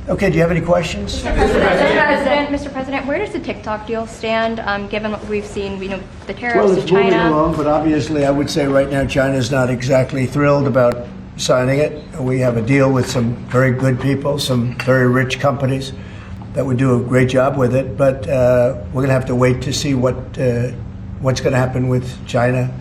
Okay, do you have any questions? Mr. President, where does the TikTok deal stand, given what we've seen, the tariffs Well, to it's moving China? along, but obviously I would say right now China's not exactly thrilled about signing it. We have a deal with some very good people, some very rich companies that would do a great job with it, but we're going to have to wait to see what's going to happen with China.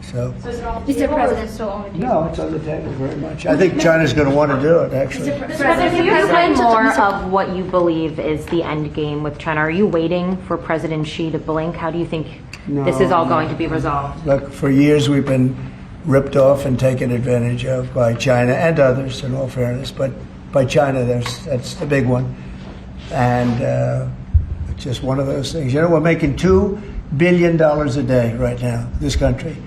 So Mr. President, still on the table? no, it's on the table very much. I think China's going to want to do it, actually. Mr. President, can you explain more of what you believe is the end game with China? Are you waiting for President Xi to blink? How do you think this is all going to be resolved? Look, for years we've been ripped off and taken advantage of by China and others, in all fairness, but by China, that's the big one. And it's just one of those things. You know, we're making $2 billion a day right now, this country.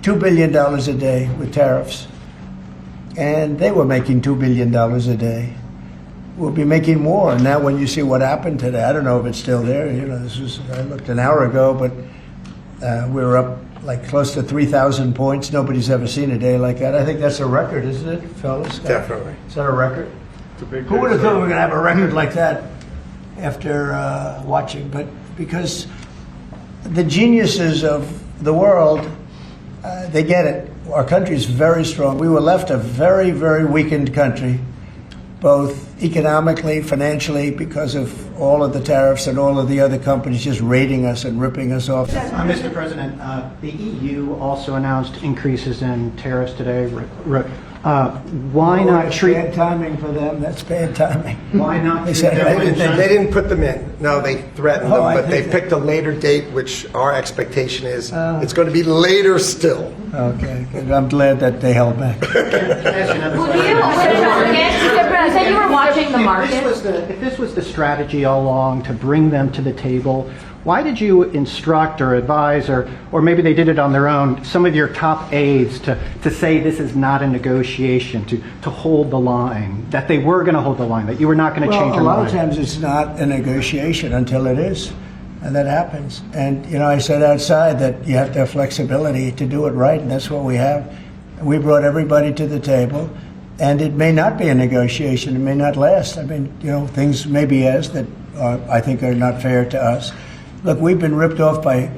$2 billion a day with tariffs. And they were making $2 billion a day. We'll be making more. Now when you see what happened today, I don't know if it's still there. You know, I looked an hour ago, but we were up like close to 3,000 points. Nobody's ever seen a day like that. I think that's a record, isn't it, fellas? Definitely. Is that a record? It's a big Who would have thought we were going to have a record like that after watching? But because the geniuses of the world, they get it. Our country is very strong. We were left a very, very weakened country, both economically, financially, because of all of the tariffs and all of the other companies just raiding us and ripping us off. Mr. President, the EU also announced increases in tariffs today. Why not treat... Bad timing for them. That's bad timing. Why not They treat said them They didn't put them in. No, they threatened them, I but they think picked a later date, which our expectation is it's going to be later still. Okay, good. I'm glad that they held back. You said you were watching the market. If this was the strategy all along to bring them to the table, why did you instruct or advise, or maybe they did it on their own, some of your top aides to say this is not a negotiation, to hold the line, that they were going to hold the line, that you were not going to change your Well, a lot mind? of times it's not a negotiation until it is, and that happens. And, you know, I said outside that you have to have flexibility to do it right, and that's what we have. We brought everybody to the table, and it may not be a negotiation. It may not last. I mean, you know, things may be as that I think are not fair to us. Look, we've been ripped off by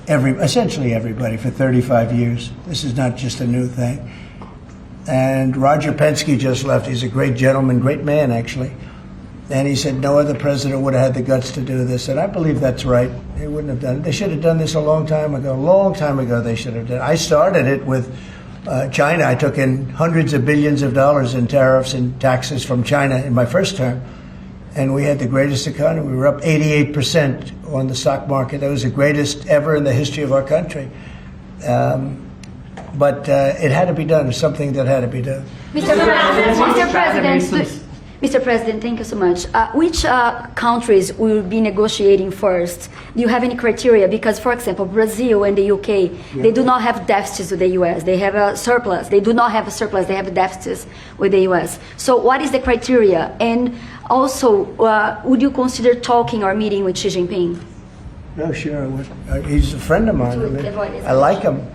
essentially everybody for 35 years. This is not just a new thing. And Roger Penske just left. He's a great gentleman, great man, actually. And he said no other president would have had the guts to do this. And I believe that's right. They wouldn't have done it. They should have done this a long time ago. A long time ago they should have done it. I started it with China. I took in hundreds of billions of dollars in tariffs and taxes from China in my first term. And we had the greatest economy. We were up 88% on the stock market. That was the greatest ever in the history of our country. But it had to be done. It's something that had to be done. Mr. President, thank you so much. Which countries will be negotiating first? Do you have any criteria? Because, for example, Brazil and the UK, they do not have deficits with the US. They have a surplus. They do not have a surplus. They have deficits with the US. So what is the criteria? And also, would you consider talking or meeting with Xi Jinping? No, sure. He's a friend of mine. I like him.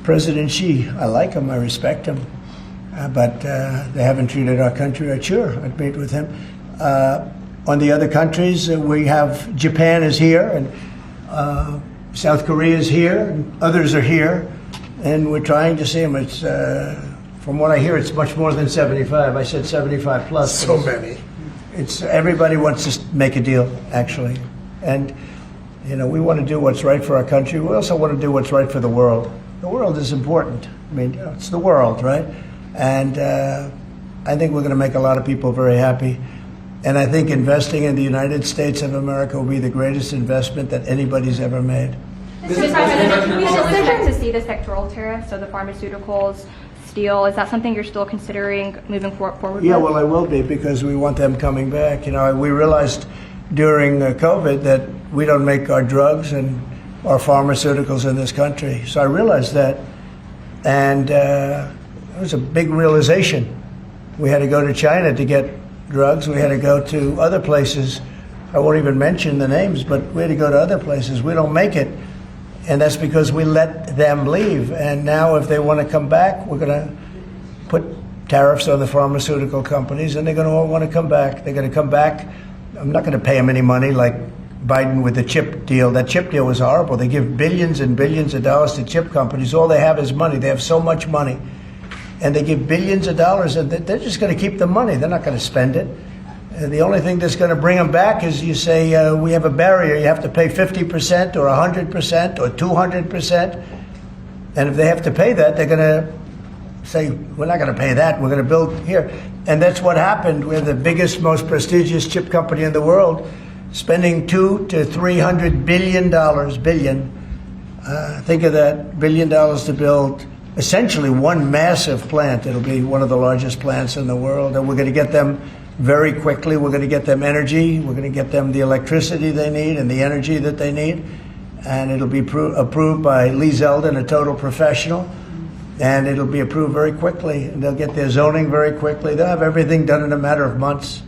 President Xi, I like him. I respect him. But they haven't treated our country right. Sure, I'd meet with him. On the other countries, we have Japan is here, and South Korea is here, and others are here, and we're trying to see them. It's from what I hear, it's much more than 75. I said 75 plus. So many. It's everybody wants to make a deal, actually, and you know we want to do what's right for our country. We also want to do what's right for the world. The world is important. I mean, you know, it's the world, right? And I think we're going to make a lot of people very happy. And I think investing in the United States of America will be the greatest investment that anybody's ever made. Mr. President, we should expect to see the sectoral tariffs, so the pharmaceuticals, steel. Is that something you're still considering moving forward Yeah, with? well, I will be, because we want them coming back. You know, we realized during COVID that we don't make our drugs and our pharmaceuticals in this country. So I realized that. And it was a big realization. We had to go to China to get drugs. We had to go to other places. I won't even mention the names, but we had to go to other places. We don't make it, and that's because we let them leave. And now if they want to come back, we're going to put tariffs on the pharmaceutical companies, and they're going to all want to come back. They're going to come back. I'm not going to pay them any money like Biden with the chip deal. That chip deal was horrible. They give billions and billions of dollars to chip companies. All they have is money. They have so much money. And they give billions of dollars, and they're just going to keep the money. They're not going to spend it. The only thing that's going to bring them back is you say, we have a barrier. You have to pay 50% or 100% or 200%. And if they have to pay that, they're going to say, we're not going to pay that. We're going to build here. And that's what happened. We're the biggest, most prestigious chip company in the world, spending $200 to $300 billion. Think of that, $1 billion to build essentially one massive plant. It'll be one of the largest plants in the world. And we're going to get them very quickly. We're going to get them energy. We're going to get them the electricity they need and the energy that they need. And it'll be approved by Lee Zeldin, a total professional. And it'll be approved very quickly. And they'll get their zoning very quickly. They'll have everything done in a matter of months.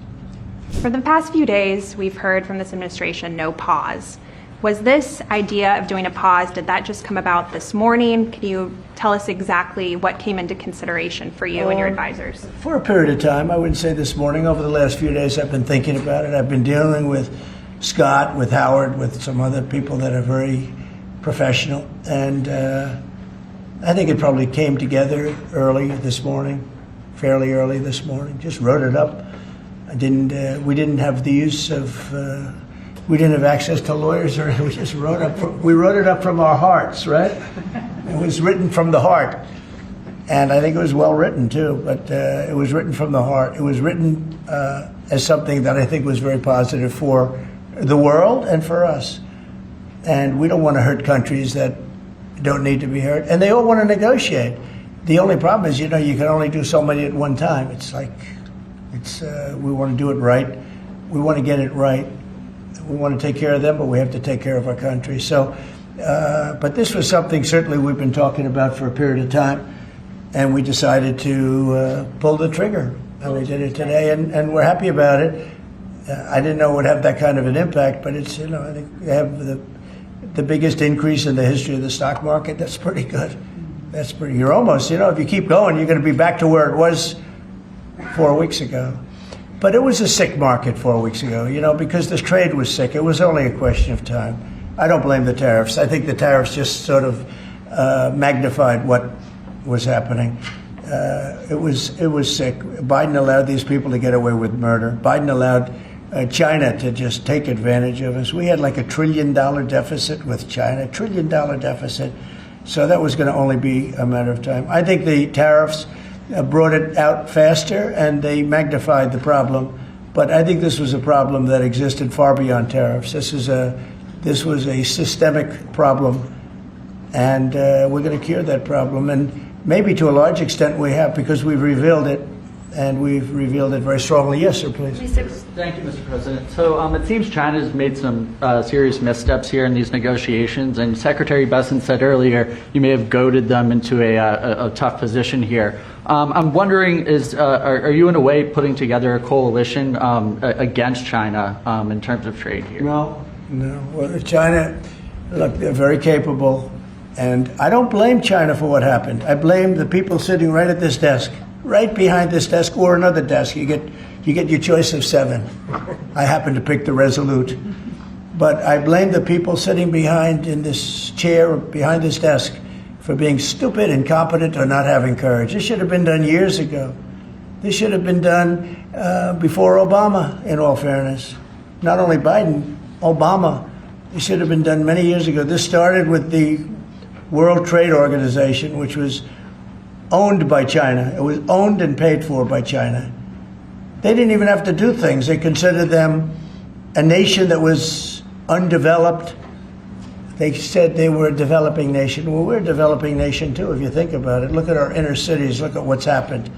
For the past few days, we've heard from this administration no pause. Was this idea of doing a pause, did that just come about this morning? Can you tell us exactly what came into consideration for you and your advisors? For a period of time, I wouldn't say this morning. Over the last few days, I've been thinking about it. I've been dealing with Scott, with Howard, with some other people that are very professional. And I think it probably came together early this morning, fairly early this morning. Just wrote it up. We didn't have the use of... we didn't have access to lawyers, or we just wrote it up from our hearts, right? It was written from the heart. And I think it was well written too, but it was written from the heart. It was written as something that I think was very positive for the world and for us. And we don't want to hurt countries that don't need to be hurt. And they all want to negotiate. The only problem is, you can only do so many at one time. It's like, we want to do it right. We want to get it right. We want to take care of them, but we have to take care of our country. So, but this was something certainly we've been talking about for a period of time, and we decided to pull the trigger. And we did it today, and we're happy about it. I didn't know it would have that kind of an impact, but it's, I think they have the biggest increase in the history of the stock market. That's pretty good. That's pretty, you're almost, if you keep going, you're going to be back to where it was 4 weeks ago. But it was a sick market 4 weeks ago, because the trade was sick. It was only a question of time. I don't blame the tariffs. I think the tariffs just sort of magnified what was happening. It was sick. Biden allowed these people to get away with murder. Biden allowed China to just take advantage of us. We had like $1 trillion deficit with China, $1 trillion deficit. So that was going to only be a matter of time. I think the tariffs brought it out faster, and they magnified the problem. But I think this was a problem that existed far beyond tariffs. This was a systemic problem, and we're going to cure that problem. And maybe to a large extent we have, because we've revealed it, and we've revealed it very strongly. Yes, sir, please. Thank you, Mr. President. So it seems China's made some serious missteps here in these negotiations, and Secretary Besson said earlier you may have goaded them into a tough position here. I'm wondering, are you in a way putting together a coalition against China in terms of trade here? No. Well, China, look, they're very capable, and I don't blame China for what happened. I blame the people sitting right at this desk, right behind this desk, or another desk. You get your choice of 7. I happen to pick the Resolute. But I blame the people sitting behind in this chair, behind this desk, for being stupid, incompetent, or not having courage. This should have been done years ago. This should have been done before Obama, in all fairness. Not only Biden, Obama. It should have been done many years ago. This started with the World Trade Organization, which was owned by China. It was owned and paid for by China. They didn't even have to do things. They considered them a nation that was undeveloped. They said they were a developing nation. Well, we're a developing nation too, if you think about it. Look at our inner cities. Look at what's happened.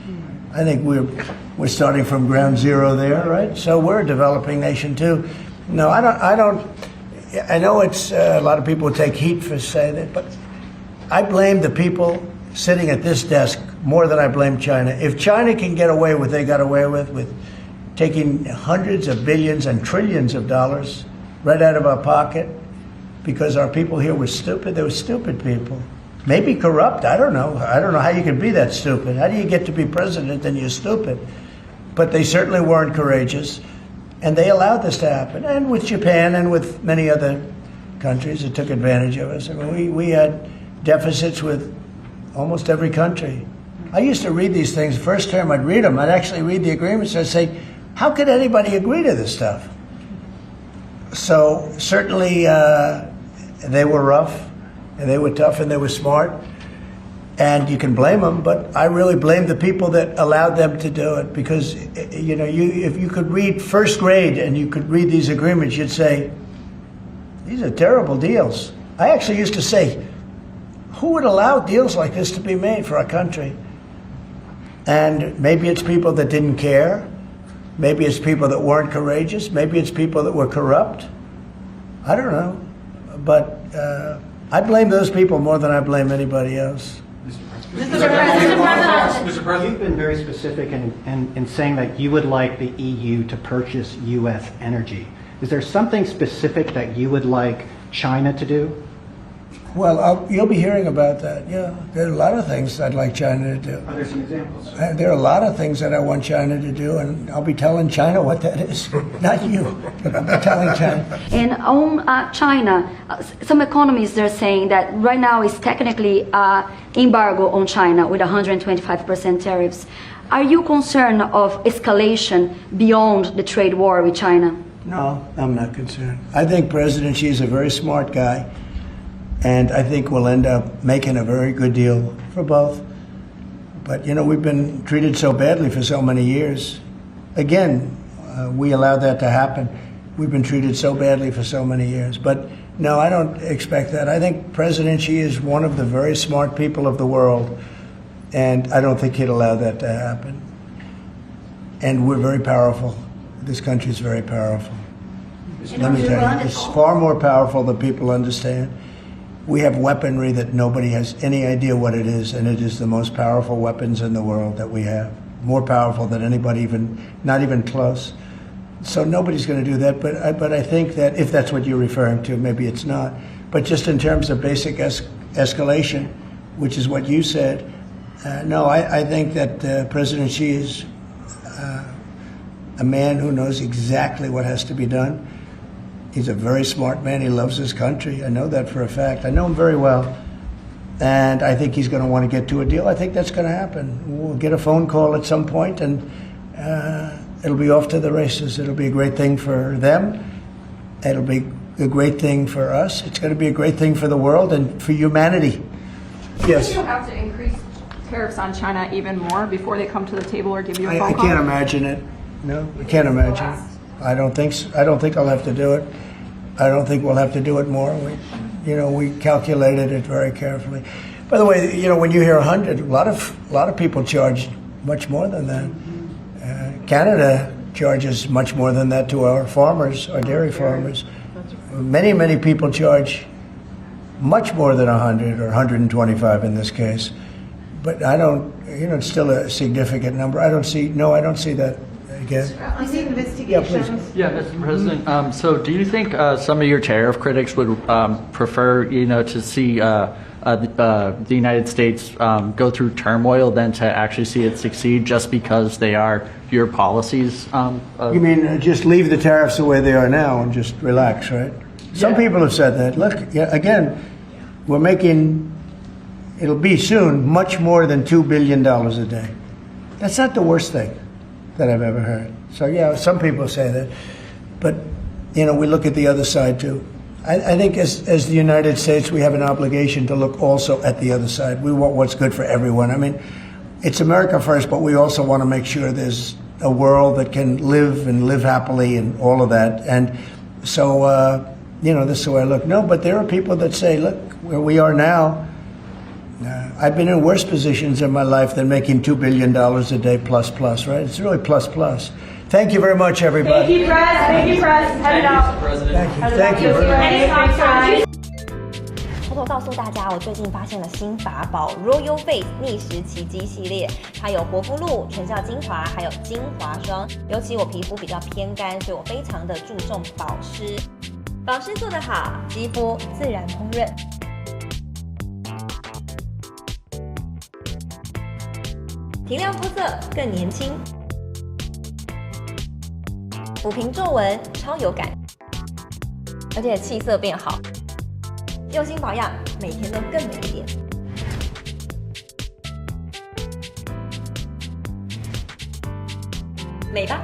I think we're starting from ground zero there, right? So we're a developing nation too. No, I don't. I know it's a lot of people take heat for saying that, but I blame the people sitting at this desk more than I blame China. If China can get away with what they got away with taking hundreds of billions and trillions of dollars right out of our pocket, because our people here were stupid. They were stupid people. maybe corrupt. I don't know. I don't know how you can be that stupid. How do you get to be president and you're stupid? But they certainly weren't courageous, and they allowed this to happen. And with Japan and with many other countries that took advantage of us. I mean, we had deficits with almost every country. I used to read these things. First term, I'd read them. I'd actually read the agreements. I'd say, how could anybody agree to this stuff? So certainly they were rough, and they were tough, and they were smart. And you can blame them, but I really blame the people that allowed them to do it, because if you could read first grade and you could read these agreements, you'd say, these are terrible deals. I actually used to say, who would allow deals like this to be made for our country? And maybe it's people that didn't care. Maybe it's people that weren't courageous. Maybe it's people that were corrupt. I don't know. But I blame those people more than I blame anybody else. Mr. President, you've been very specific in saying that you would like the EU to purchase U.S. energy. Is there something specific that you would like China to do? Well, you'll be hearing about that. Yeah, there are a lot of things I'd like China to do. Are there some examples? There are a lot of things that I want China to do, and I'll be telling China what that is. Not you, but I'll be telling China. And on China, some economists are saying that right now is technically embargo on China with 125% tariffs. Are you concerned of escalation beyond the trade war with China? No, I'm not concerned. I think President Xi is a very smart guy, and I think we'll end up making a very good deal for both. But, we've been treated so badly for so many years. Again, we allowed that to happen. We've been treated so badly for so many years. But, no, I don't expect that. I think President Xi is one of the very smart people of the world, and I don't think he'd allow that to happen. And we're very powerful. This country is very powerful. Let me tell you, it's far more powerful than people understand. We have weaponry that nobody has any idea what it is, and it is the most powerful weapons in the world that we have. More powerful than anybody, not even close. So nobody's going to do that, but I think that if that's what you're referring to, maybe it's not. But just in terms of basic escalation, which is what you said, no, I think that President Xi is a man who knows exactly what has to be done. He's a very smart man. He loves his country. I know that for a fact. I know him very well. And I think he's going to want to get to a deal. I think that's going to happen. We'll get a phone call at some point, and it'll be off to the races. It'll be a great thing for them. It'll be a great thing for us. It's going to be a great thing for the world and for humanity. Yes? Do you have to increase tariffs on China even more before they come to the table or give you a phone I call? can't imagine it. No, I can't imagine it. I don't think so. I don't think I'll have to do it. I don't think we'll have to do it more. We calculated it very carefully. By the way, when you hear 100, a lot of people charge much more than that. Canada charges much more than that to our farmers, our dairy farmers. Many people charge much more than 100 or 125 in this case. But I don't. It's still a significant number. I don't see that. Again. On the investigations. Yeah, Mr. President. So, do you think some of your tariff critics would prefer, to see the United States go through turmoil than to actually see it succeed, just because they are your policies? You mean just leave the tariffs the way they are now and just relax, right? Some people have said that. Look, again, we're making. It'll be soon much more than $2 billion a day. That's not the worst thing that I've ever heard. So yeah, some people say that, but we look at the other side too. I think as the United States, we have an obligation to look also at the other side. We want what's good for everyone. I mean, it's America first, but we also want to make sure there's a world that can live happily and all of that. And so this is the way I look. No, but there are people that say, look, where we are now. I've been in worse positions in my life than making $2 billion a day plus, right? It's really plus. Thank you very much, everybody. Thank you, Press. Thank you, Press. Head it out. Thank you. Anytime. 偷偷告诉大家，我最近发现了新法宝 Royal Face 逆时奇迹系列，它有活肤露、全效精华，还有精华霜。尤其我皮肤比较偏干，所以我非常的注重保湿。保湿做得好，肌肤自然烹饪。提亮肤色更年轻，抚平皱纹超有感，而且气色变好，用心保养，每天都更美一点。美吧。